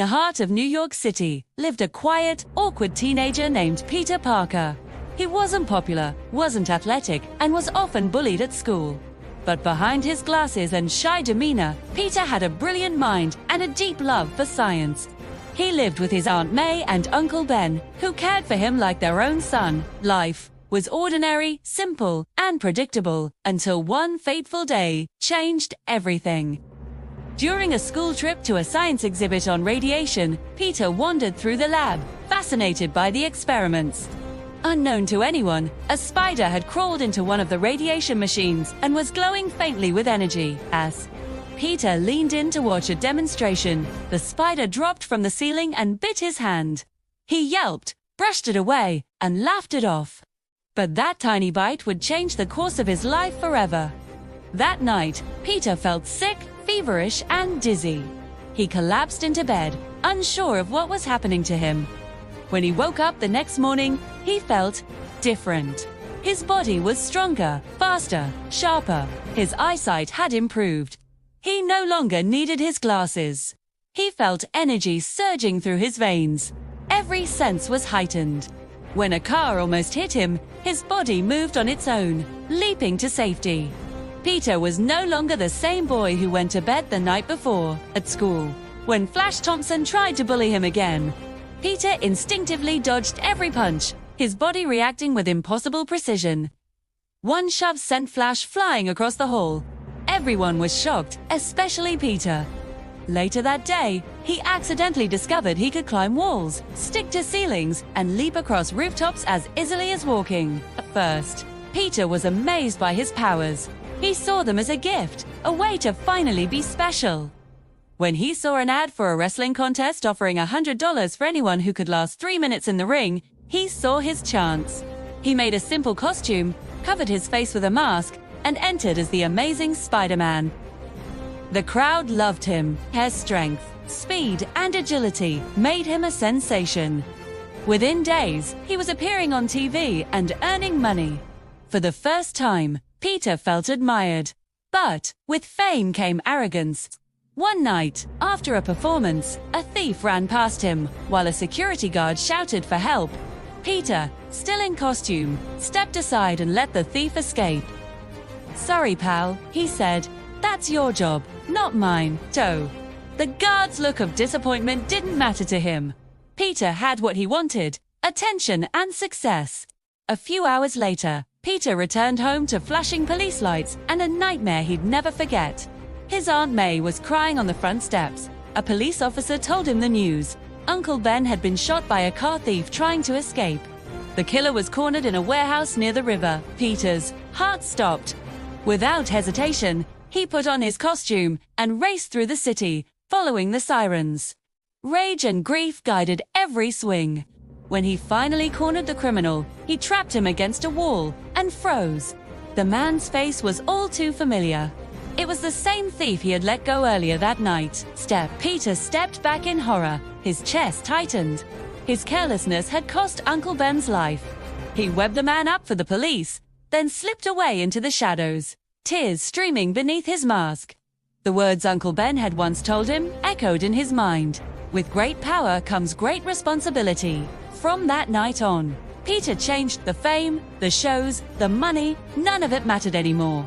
the heart of New York City, lived a quiet, awkward teenager named Peter Parker. He wasn't popular, wasn't athletic, and was often bullied at school. But behind his glasses and shy demeanor, Peter had a brilliant mind and a deep love for science. He lived with his Aunt May and Uncle Ben, who cared for him like their own son. Life was ordinary, simple, and predictable, until one fateful day changed everything. During a school trip to a science exhibit on radiation, Peter wandered through the lab, fascinated by the experiments. Unknown to anyone, a spider had crawled into one of the radiation machines and was glowing faintly with energy. As Peter leaned in to watch a demonstration, the spider dropped from the ceiling and bit his hand. He yelped, brushed it away, and laughed it off. But that tiny bite would change the course of his life forever. That night, Peter felt sick, feverish, and dizzy. He collapsed into bed, unsure of what was happening to him. When he woke up the next morning, he felt different. His body was stronger, faster, sharper. His eyesight had improved. He no longer needed his glasses. He felt energy surging through his veins. Every sense was heightened. When a car almost hit him, his body moved on its own, leaping to safety. Peter was no longer the same boy who went to bed the night before, at school. When Flash Thompson tried to bully him again, Peter instinctively dodged every punch, his body reacting with impossible precision. One shove sent Flash flying across the hall. Everyone was shocked, especially Peter. Later that day, he accidentally discovered he could climb walls, stick to ceilings, and leap across rooftops as easily as walking. At first, Peter was amazed by his powers. He saw them as a gift, a way to finally be special. When he saw an ad for a wrestling contest offering $100 for anyone who could last 3 minutes in the ring, he saw his chance. He made a simple costume, covered his face with a mask, and entered as the Amazing Spider-Man. The crowd loved him. His strength, speed, and agility made him a sensation. Within days, he was appearing on TV and earning money. For the first time, Peter felt admired. But with fame came arrogance. One night, after a performance, a thief ran past him, while a security guard shouted for help. Peter, still in costume, stepped aside and let the thief escape. "Sorry, pal," he said. "That's your job, not mine, Toe." The guard's look of disappointment didn't matter to him. Peter had what he wanted, attention and success. A few hours later, Peter returned home to flashing police lights and a nightmare he'd never forget. His Aunt May was crying on the front steps. A police officer told him the news. Uncle Ben had been shot by a car thief trying to escape. The killer was cornered in a warehouse near the river. Peter's heart stopped. Without hesitation, he put on his costume and raced through the city, following the sirens. Rage and grief guided every swing. When he finally cornered the criminal, he trapped him against a wall and froze. The man's face was all too familiar. It was the same thief he had let go earlier that night. Peter stepped back in horror, his chest tightened. His carelessness had cost Uncle Ben's life. He webbed the man up for the police, then slipped away into the shadows, tears streaming beneath his mask. The words Uncle Ben had once told him echoed in his mind. With great power comes great responsibility. From that night on, Peter changed. The fame, the shows, the money, none of it mattered anymore.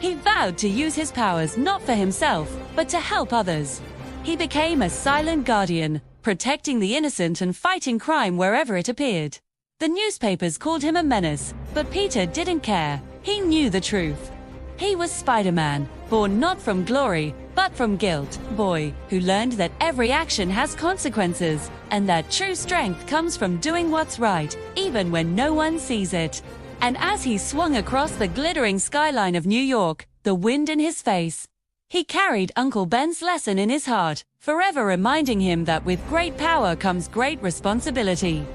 He vowed to use his powers not for himself, but to help others. He became a silent guardian, protecting the innocent and fighting crime wherever it appeared. The newspapers called him a menace, but Peter didn't care. He knew the truth. He was Spider-Man, born not from glory, but from guilt. Boy who learned that every action has consequences, and that true strength comes from doing what's right, even when no one sees it. And as he swung across the glittering skyline of New York, the wind in his face, he carried Uncle Ben's lesson in his heart, forever reminding him that with great power comes great responsibility.